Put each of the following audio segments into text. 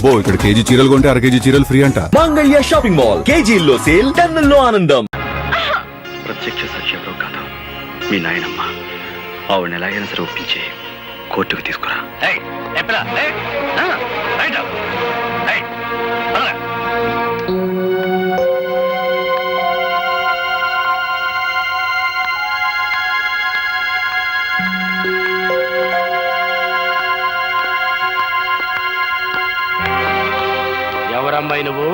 అబ్బో ఇక్కడ కేజీ చీరలు కొంటే అర కేజీ చీరలు ఫ్రీ అంట. మాంగళ్య షాపింగ్ మాల్, కేజీల్లో సేల్, టన్నుల్లో ఆనందం. ప్రత్యక్ష సాక్షి ఎవరో కాదు, మీ నాయనమ్మ. ఆవిడని ఎలాగైనా సరే ఒప్పించి కోర్టుకు తీసుకురా. ఎవరమ్మాయి నువ్వు?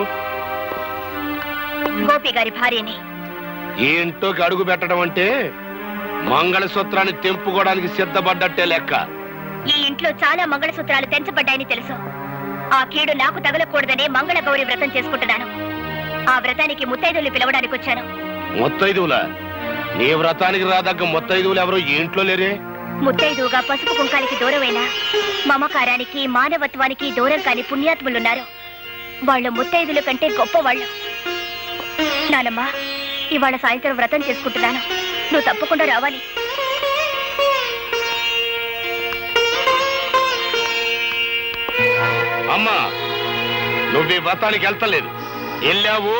గోపి గారి భార్యని. ఈ ఇంట్లోకి అడుగు పెట్టడం అంటే మంగళసూత్రాన్ని తెంపుకోవడానికి సిద్ధపడ్డట్టే లెక్క. ఈ ఇంట్లో చాలా మంగళసూత్రాలు తెంచబడ్డాయని తెలుసు. ఆ కీడు నాకు తగలకూడదనే మంగళ గౌరి వ్రతం చేసుకుంటున్నాను. ఆ వ్రతానికి ముత్తైదువులు పిలవడానికి వచ్చాను. ముత్తైదువుల? నీ వ్రతానికి రాదగ్గ ముత్తైదువులు ఎవరు ఈ ఇంట్లో లేరే? ముత్తైదువుగా పసుపు కుంకాలకి దూరమైన, మమకారానికి మానవత్వానికి దూరం కాని పుణ్యాత్ములున్నారు. వాళ్ళు ముత్తైదుల కంటే గొప్పవాళ్ళు. నానమ్మా, ఇవాళ సాయంత్రం వ్రతం చేసుకుంటున్నాను. నువ్వు తప్పకుండా రావాలి. అమ్మా, నువ్వు ఈ వ్రతానికి వెళ్తలేదు. వెళ్ళావు,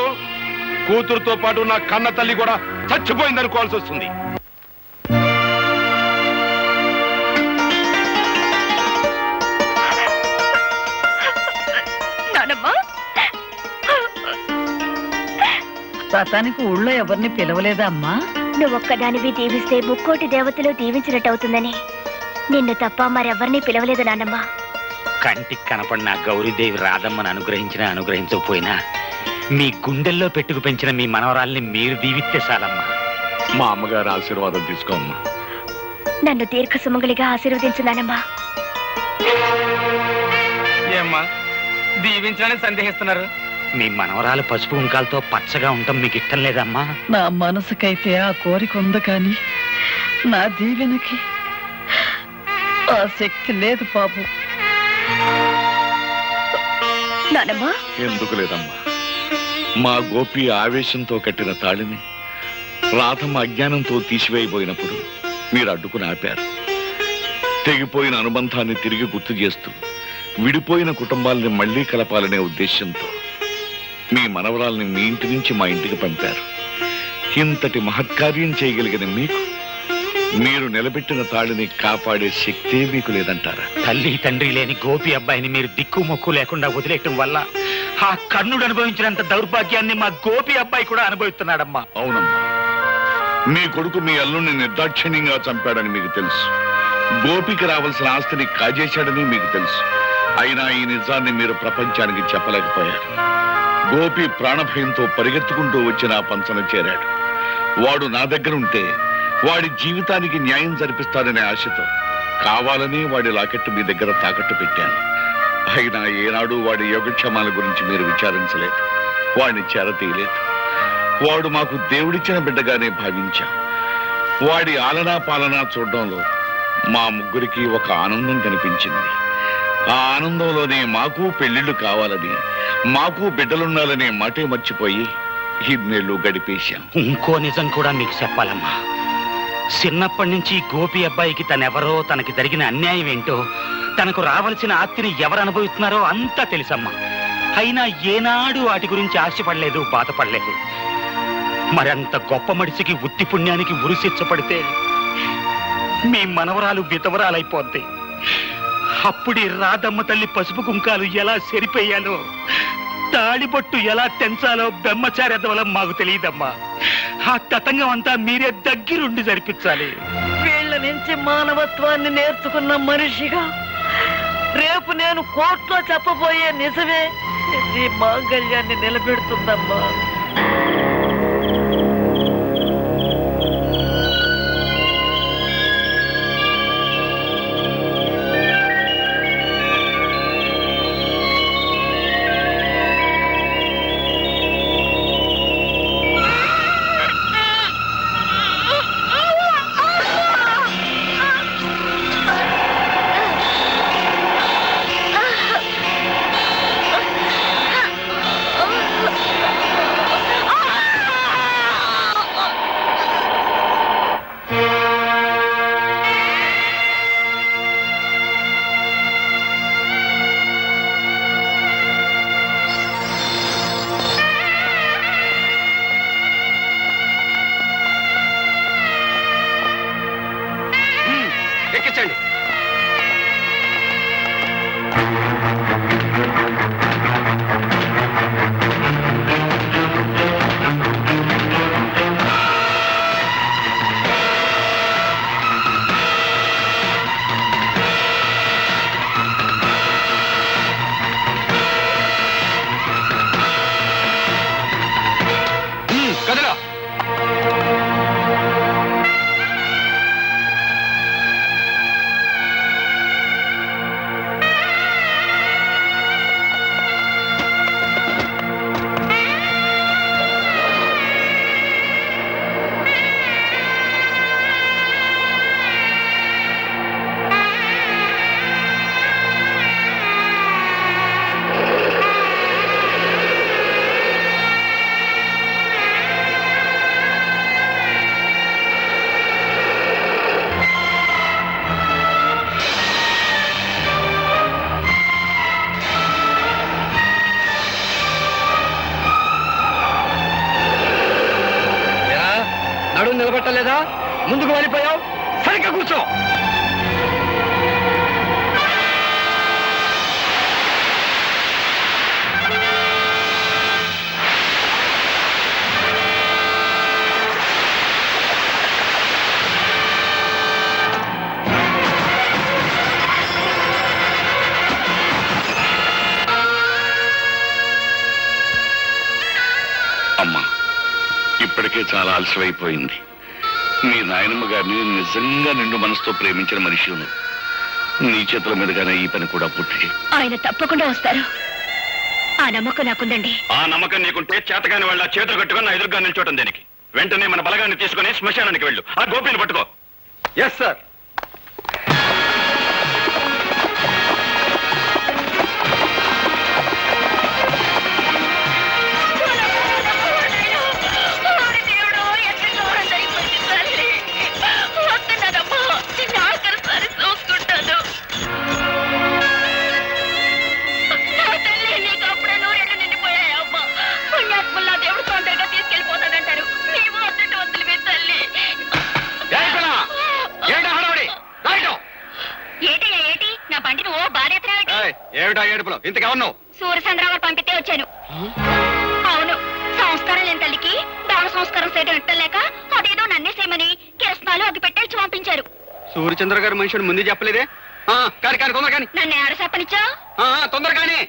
కూతురుతో పాటు నా కన్న తల్లి కూడా చచ్చిపోయింది అనుకోవాల్సి వస్తుంది. వ్రతానికి ఊళ్ళో ఎవరిని పిలవలేదా అమ్మా? నువ్వొక్కదానివి దీవిస్తే ముక్కోటి దేవతలు దీవించినట్టవుతుందని నిన్ను తప్ప మరెవరిని పిలవలేదు నాన్నమ్మ. కంటికి కనపడిన గౌరీదేవి రాధమ్మను అనుగ్రహించినా అనుగ్రహించకపోయినా మీ గుండెల్లో పెట్టుకు పెంచిన మీ మనవరాల్ని మీరు దీవిస్తే చాలమ్మా. మా అమ్మగారు ఆశీర్వాదం తీసుకోమ్మా. నన్ను దీర్ఘ సుమంగళిగా ఆశీర్వదించు నానమ్మా. ఏమ్మా దీవించాలని సందేహిస్తున్నారు? మీ మనవరాలు పసుపు కుంకాలతో పచ్చగా ఉండటం మీకు ఇష్టం లేదమ్మా? నా మనసుకైతే ఆ కోరిక ఉంది, కానీ నా దీవెనకి ఆ శక్తి లేదు బాబు. నానమ్మా, ఎందుకు లేదమ్మా? మా గోపి ఆవేశంతో కట్టిన తాళిని రాధమ్మ అజ్ఞానంతో తీసివేయబోయినప్పుడు మీరు అడ్డుకుని ఆపారు. తెగిపోయిన అనుబంధాన్ని తిరిగి గుర్తు చేస్తూ విడిపోయిన కుటుంబాలని మళ్లీ కలపాలనే ఉద్దేశంతో మీ మనవరాల్ని మీ ఇంటి నుంచి మా ఇంటికి పంపారు. ఇంతటి మహత్కార్యం చేయగలిగిన మీకు మీరు నిలబెట్టిన తాళిని కాపాడే శక్తే మీకు లేదంటారా? తల్లి తండ్రి లేని గోపి అబ్బాయిని మీరు దిక్కు మొక్కు లేకుండా వదిలేయటం వల్ల ఆ కర్ణుడు అనుభవించినంత దౌర్భాగ్యాన్ని మా గోపి అబ్బాయి కూడా అనుభవిస్తున్నాడమ్మా. అవునమ్మా, మీ కొడుకు మీ అల్లుడిని నిర్దాక్షిణ్యంగా చంపాడని మీకు తెలుసు. గోపికి రావాల్సిన ఆస్తిని కాజేశాడని మీకు తెలుసు. అయినా ఈ నిజాన్ని మీరు ప్రపంచానికి చెప్పలేకపోయారు. గోపి ప్రాణభయంతో పరిగెత్తుకుంటూ వచ్చి నా పంచన చేరాడు. వాడు నా దగ్గర ఉంటే వాడి జీవితానికి న్యాయం జరిపిస్తాడనే ఆశతో కావాలని వాడి లాకెట్టు మీ దగ్గర తాకట్టు పెట్టాను. అయినా ఏనాడు వాడి యోగక్షేమాల గురించి మీరు విచారించలేదు, వాడిని చేరతీయలేదు. వాడు మాకు దేవుడిచ్చిన బిడ్డగానే భావించాం. వాడి ఆలనా పాలనా చూడడంలో మా ముగ్గురికి ఒక ఆనందం కనిపించింది. ఆ ఆనందంలోనే మాకు పెళ్లిళ్ళు కావాలని, మాకు బిడ్డలుండాలనే మాటే మర్చిపోయి ఇన్నేళ్లు గడిపేశాం. ఇంకో నిజం కూడా మీకు చెప్పాలమ్మా. చిన్నప్పటి నుంచి గోపి అబ్బాయికి తనెవరో, తనకి జరిగిన అన్యాయం ఏంటో, తనకు రావాల్సిన ఆస్తిని ఎవరు అనుభవిస్తున్నారో అంతా తెలుసమ్మా. అయినా ఏనాడు వాటి గురించి ఆశపడలేదు, బాధపడలేదు. మరంత గొప్ప మనిషికి ఉత్తి పుణ్యానికి ఉరిశిచ్చపడితే మీ మనవరాలు విధవరాలైపోద్ది. అప్పుడి రాధమ్మ తల్లి పసుపు కుంకాలు ఎలా సరిపోయాలో, తాళిబొట్టు ఎలా తెంచాలో బ్రహ్మచార్యత మాకు తెలియదమ్మా. ఆ తతంగం అంతా మీరే దగ్గరుండి జరిపించాలి. వీళ్ళ నుంచి మానవత్వాన్ని నేర్చుకున్న మనిషిగా రేపు నేను కోర్టులో చెప్పబోయే నిజమే ఈ మాంగళ్యాన్ని నిలబెడుతుందమ్మా. పెట్టలేదా? ముందుకు వెళ్ళిపోయావు, సరిగ్గా కూర్చో. అమ్మా, ఇప్పటికే చాలా ఆలస్యమైపోయింది. మీ నాయనమ్మ గారిని నిజంగా నిండు మనసుతో ప్రేమించిన మనిషి ఉన్నావు. నీ చేతుల మీదుగానే ఈ పని కూడా పూర్తి చేయి. ఆయన తప్పకుండా వస్తారు. ఆ నమ్మకం నాకుందండి. ఆ నమ్మకం నీకుంటే చేతగాని వాళ్ళ చేతులు కట్టుకొని నా ఎదురుగా నిల్చోటం దేనికి? వెంటనే మన బలగాన్ని తీసుకుని శ్మశానానికి వెళ్ళు. ఆ గోపిని పట్టుకో. Yes sir. ఏమిటా ఏడుపులో? ఇంతకెవన్నావు? సూర్యచంద్రరావు పంపితే వచ్చాను. అవును, సంస్కారం లేని తల్లికి దాన సంస్కారం చేయడం ఎట్టలేక అదేదో నన్నే చేయమని కిరసనాలు అగ్గి పెట్టేసి పంపించారు. సూర్యచంద్ర గారి మనుషుడు ముందు చెప్పలేదే? కాని కాని తొందర కాని. నన్ను ఆడ చెప్పనిచ్చా? తొందర కాని.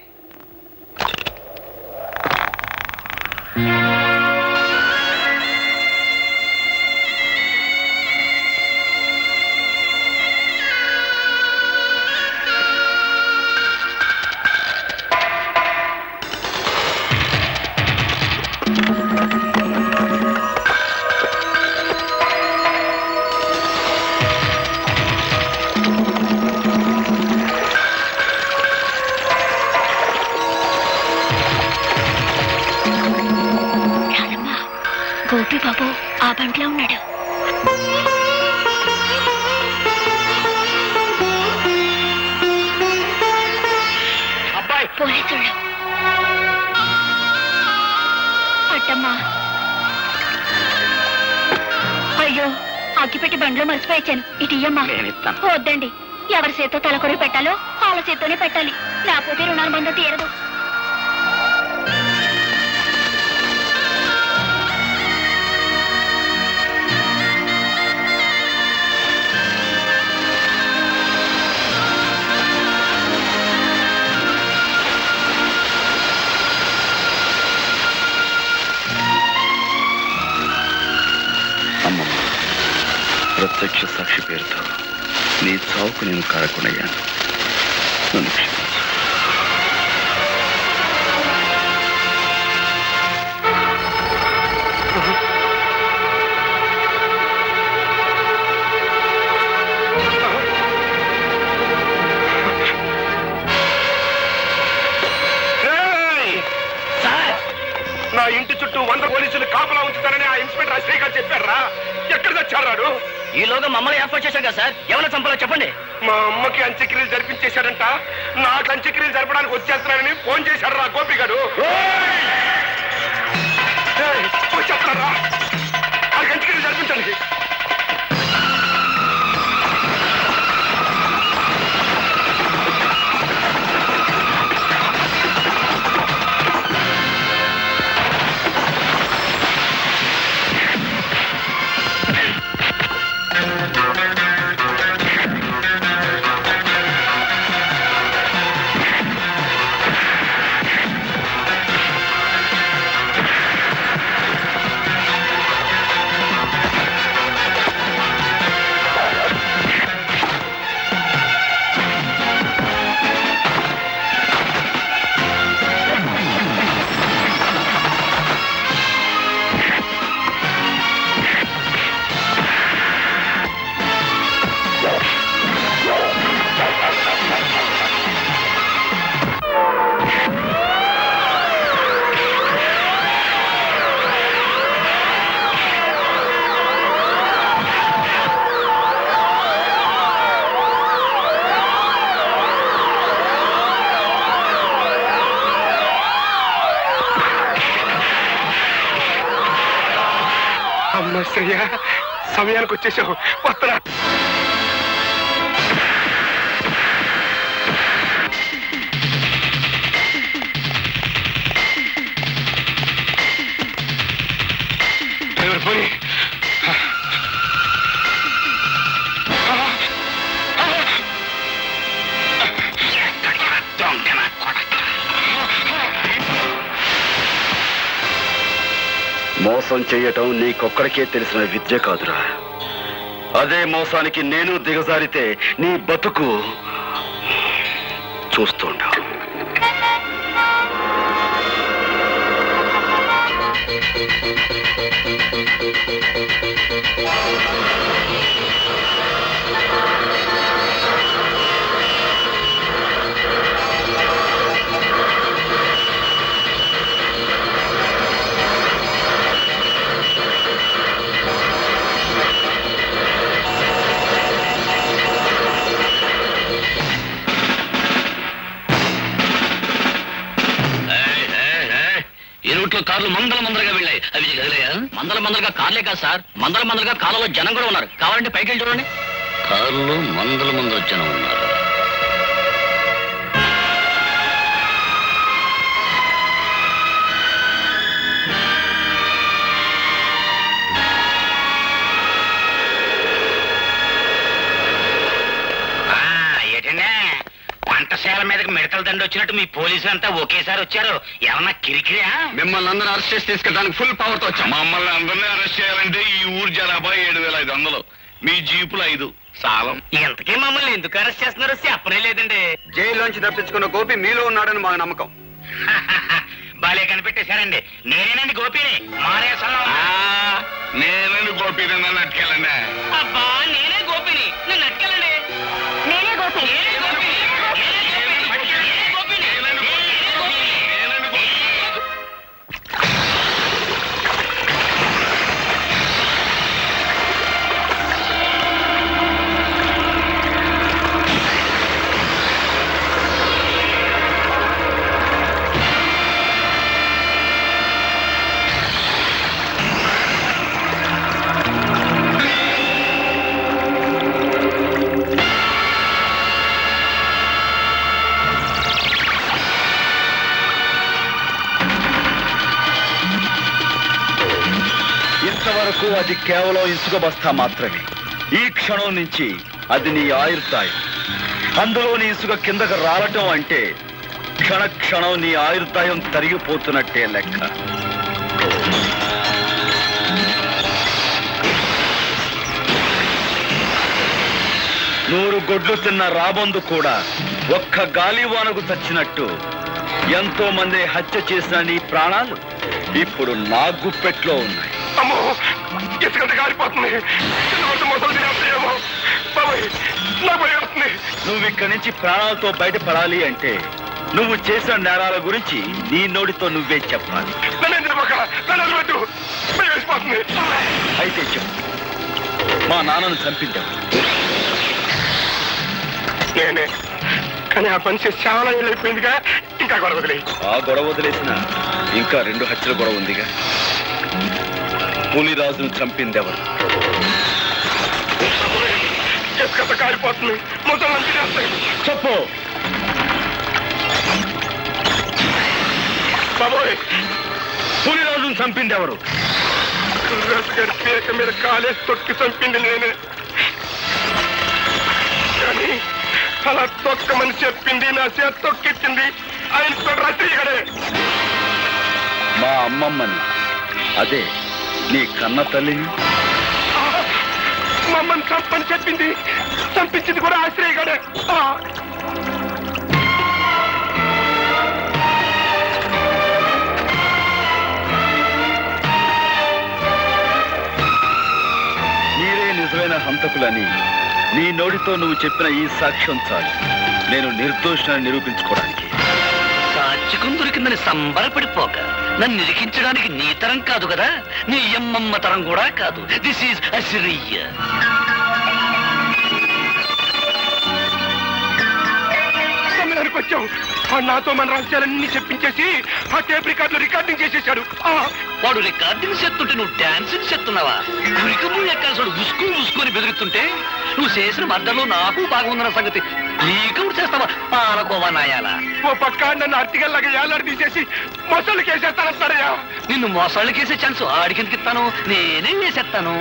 గోపి బాబు ఆ బంట్లో ఉన్నాడు. అబ్బాయి పోలీసులు. అట్టమ్మా, అయ్యో అగ్గిపెట్టి బండ్లో మర్చిపోయాను. ఇటు ఇయ్యమ్మా. వద్దండి, ఎవరి చేత్తో తలకొరి పెట్టాలో వాళ్ళ చేత్తోనే పెట్టాలి, లేకపోతే రుణాల బంధం తీరదు. అమ్మమ్మ, ప్రత్యక్ష సాక్షి పేరుతో నీ చావుకు నేను కారకునయ్యాను. నన్ను క్షమించు. నా ఇంటి చుట్టూ 100 పోలీసులు కాపలా ఉంచుతారని ఆ ఇన్స్పెక్టర్ అశ్రీ గారు చెప్పారా? ఎక్కడ తెచ్చాడు? ఈలోగా మమ్మల్ని ఏర్పాటు చేశాం కదా సార్. ఎవరు చంపాలో చెప్పండి. మా అమ్మకి అంత్యక్రియలు జరిపించేశాడంట. నాకు అంత్యక్రియలు జరపడానికి వచ్చేస్తున్నానని ఫోన్ చేశాడు రా గోపి గారు. వచ్చేస్తున్నారా? నాకు అంత్యక్రియలు జరిపించండి. అమ్మ శ్రేయ, సమయానికి వచ్చేసావు. వస్తున్నా. పోనీ మోసం చెయ్యటం నీకొక్కడికే తెలిసిన విద్య కాదురా. అదే మోసానికి నేను దిగజారితే నీ బతుకు చూస్తుండా. కార్లు మందలుగా వెళ్ళాయి. అవి కదిలేయా? మందలుగా కార్లే కాదు సార్, మందలుగా కాలంలో జనం కూడా ఉన్నారు. కావాలంటే పైకి వెళ్ళి చూడండి. కార్లు మందల జనం ఉన్నారు. వంటశాల మీదకి మిడతల దండి వచ్చినట్టు మీ పోలీసులంతా ఒకేసారి వచ్చారు. ఏమన్నా కిరికిరా? మిమ్మల్ని అందరూ అరెస్ట్ చేసి తీసుకెళ్ళడానికి ఫుల్ పవర్ తో వచ్చాం. మమ్మల్ని అందరినీ అరెస్ట్ చేయాలంటే ఈ ఊరు జనాభా 7,500, మీ జీపులు 5 సాలం. ఇంతకీ మమ్మల్ని ఎందుకు అరెస్ట్ చేస్తున్నారో చెప్పనే లేదండి. జైల్లోంచి తప్పించుకున్న గోపి మీలో ఉన్నాడని మాకు నమ్మకం. బాలే కనిపెట్టేశారండి. నేనేనండి గోపిని. నేనని గోపి నన్ను అట్టుకెళ్ళండి. అబ్బా నేనే గోపిని, నన్ను అట్టుకెళ్ళండి. నేనే గోపి. ఇంతవరకు అది కేవలం ఇసుక బస్తా మాత్రమే. ఈ క్షణం నుంచి అది నీ ఆయుర్దాయం. అందులో నీ ఇసుక కిందకు రావటం అంటే క్షణం నీ ఆయుర్దాయం తరిగిపోతున్నట్టే లెక్క. నూరు గొడ్లు తిన్న రాబందు కూడా ఒక్క గాలివానకు చచ్చినట్టు ఎంతో మంది హత్య చేసిన నీ ప్రాణాలు ఇప్పుడు నా గుప్పెట్లో ఉన్నాయి. అమ్మో, ఇసుకంత కాలిపోతుంది. మొదలు తినేస్తాయేమో. బాబాయ్, నా భయం వస్తుంది. నువ్వు ఇక్కడి నుంచి ప్రాణాలతో బయటపడాలి అంటే నువ్వు చేసిన నేరాల గురించి నీ నోటితో నువ్వే చెప్పాలి. అయితే చెప్పు, మా నాన్నను చంపించావు. నేనే, కానీ ఆ పని చేసి చాలా ఏళ్ళు అయిపోయిందిగా. ఇంకా గొడవ వదిలే. ఆ గొడవ వదిలేసిన ఇంకా 2 హత్యల గొడవ ఉందిగా. పులిరాజును చంపిందెవరు? ఇసుకంత కాలిపోతుంది. మొదలు తినేస్తాయి. చెప్పు బాబోయ్, పులిరాజును చంపిందెవరు? గారి పీక మీద కాలేసి తొక్కి చంపింది నేనే. కానీ అలా తొక్కమని చెప్పింది, నా చేతి తొక్కిచ్చింది ఆ ఇన్స్పెక్టర్ రాత్రిగడే. మా అమ్మమ్మని, అదే నీ కన్న తల్లిని. మమ్మల్ని చంపని చెప్పింది, చంపించింది కూడా ఆశ్రయగాడే. మీరే నిజమైన హంతకులని నీ నోటితో నువ్వు చెప్పిన ఈ సాక్ష్యం చాలు నేను నిర్దోషాన్ని నిరూపించుకోవడానికి. సాక్షికం దొరికిందని సంబరపడిపోక నన్ను నిరికించడానికి నీ తరం కాదు కదా, నీ అమ్మమ్మ తరం కూడా కాదు. This is Assyria. చెప్పడానికి వచ్చావు. నాతో మన రహస్యాలన్నీ చెప్పించేసి ఆ టేప్ రికార్డులో రికార్డింగ్ చేసేశాడు. వాడు రికార్డింగ్ చేస్తుంటే నువ్వు డాన్సింగ్ చేస్తున్నావా? ఉరికము ఎక్కాల్సి ఉసుకు ఉసుకొని బెదురుతుంటే నువ్వు చేసిన మద్దలో నాకు బాగుందన్న సంగతి నీకు చేస్తావా? పాలకోవా నాయాలా. ఓ పక్క నన్ను అర్తిగల్లాగా ఏలాడి తీసేసి మొసళ్ళకి వేసేస్తానంటారయ్యా. నిన్ను మోసాళ్ళకి వేసే ఛాన్స్ ఆడికి ఇస్తాను, నేనే వేసేస్తాను.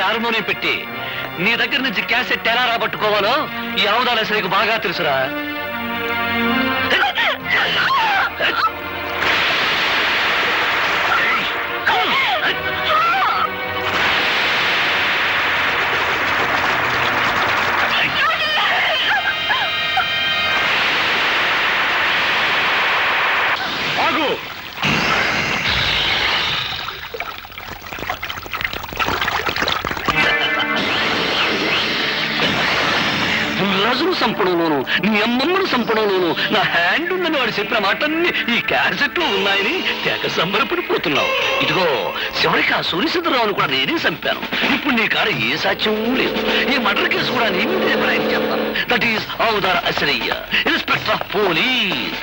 హార్మోనియం పెట్టి నీ దగ్గర నుంచి క్యాసెట్ ఎలా రాబట్టుకోవాలో ఈ అవదాల శ్రీకు బాగా తెలుసురా. ఆగు. రాజును సంపడంలోను నీ అమ్మమ్మను సంపడంలోను నా హ్యాండ్ ఉందని వాడు చెప్పిన మాటన్ని ఈ క్యాసెట్ లో ఉన్నాయని తెగ సంబరపడిపోతున్నావు. ఇదిగో చివరికి ఆ సూర్యచంద్రరావును కూడా నేనే చంపాను. ఇప్పుడు నీ కాడ ఏ సాక్ష్యం లేదు. ఈ మర్డర్ కేసు కూడా నీ మీదే ప్రయాణం చేస్తాను. దట్ ఈస్ అవతార అశ్రయ్య, ఇన్స్పెక్టర్ ఆఫ్ పోలీస్.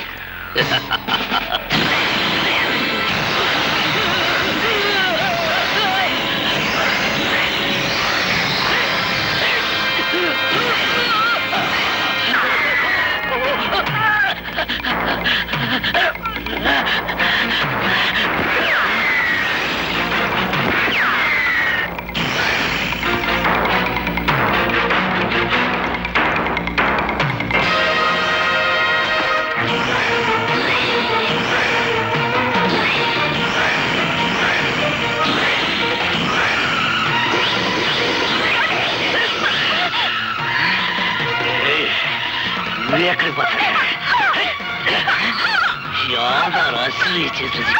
ఎక్కడికి పోతాడు? యాదారు అశ్రయ్య చేతులు.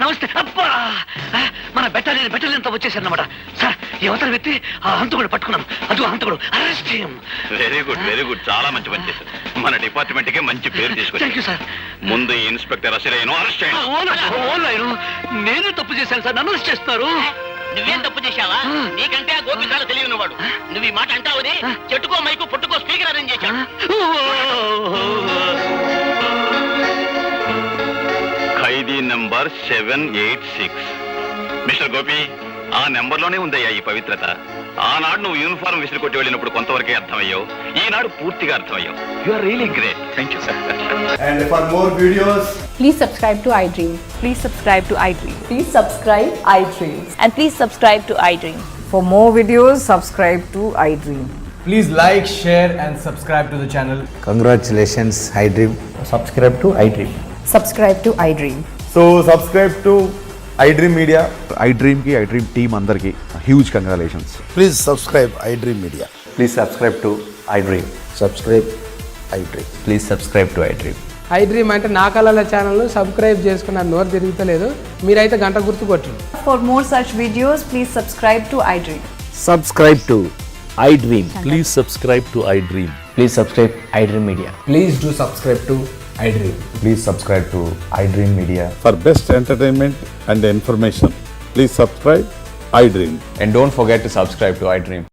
నమస్తే. అబ్బా, మన బెటాలియన్ వచ్చేసారన్నమాట. సార్, ఈ అవతల వ్యక్తి ఆ హంతకుడు పట్టుకున్నాం. అది హంతకుడు, అరెస్ట్ చేయం. వెరీ గుడ్, చాలా మంచి పని చేశారు. మన డిపార్ట్మెంట్ కే మంచి పేరు తీసుకొచ్చారు. Thank you sir. ముందు ఈ ఇన్స్పెక్టర్ అశ్రయ్యను అరెస్ట్ చేయండి. నేనే తప్పు చేశాను సార్, నన్ను అరెస్ట్ చేస్తున్నారు. నువ్వేం తప్పు చేశావా? నీకంటే ఆ గోపి చాలా తెలియని వాడు. నువ్వు ఈ మాట అంటావని చెట్టుకో మైకు పుట్టుకో స్పీకర్ అరేంజ్ చేశాడు. ఖైదీ నంబర్ 786. మిస్టర్ గోపి, ఆ నెంబర్ లోనే ఉందయ్యా ఈ పవిత్రత. ఆనాడు నువ్వు యూనిఫారం విసిరి కొట్టి వెళ్ళినప్పుడు కొంతవరకే అర్థమయ్యావు, ఈనాడు పూర్తిగా అర్థమయ్యావు. You are really great. Thank you sir. And for more videos, please subscribe to iDream. Please subscribe to iDream. Please subscribe iDream. And please subscribe to iDream. For more videos, subscribe to iDream. please like, share and subscribe to the channel. Congratulations, iDream. Subscribe to iDream. Subscribe to iDream. So subscribe to iDream Media. IDream team అందరికి huge congratulations. Please subscribe iDream Media. Please subscribe to iDream. Subscribe iDream. Please subscribe to iDream. iDream అంటే నా కళల channel subscribe చేసుకున్న నోరు తిరుగుతలేదు, మీరైతే గంట గుర్తు కొట్టండి. For more such videos, please subscribe to iDream. Subscribe to iDream. Please subscribe to iDream. Please subscribe iDream Media. Please do subscribe to iDream. Please subscribe to iDream Media. For best entertainment and information, please subscribe iDream. And don't forget to subscribe to iDream.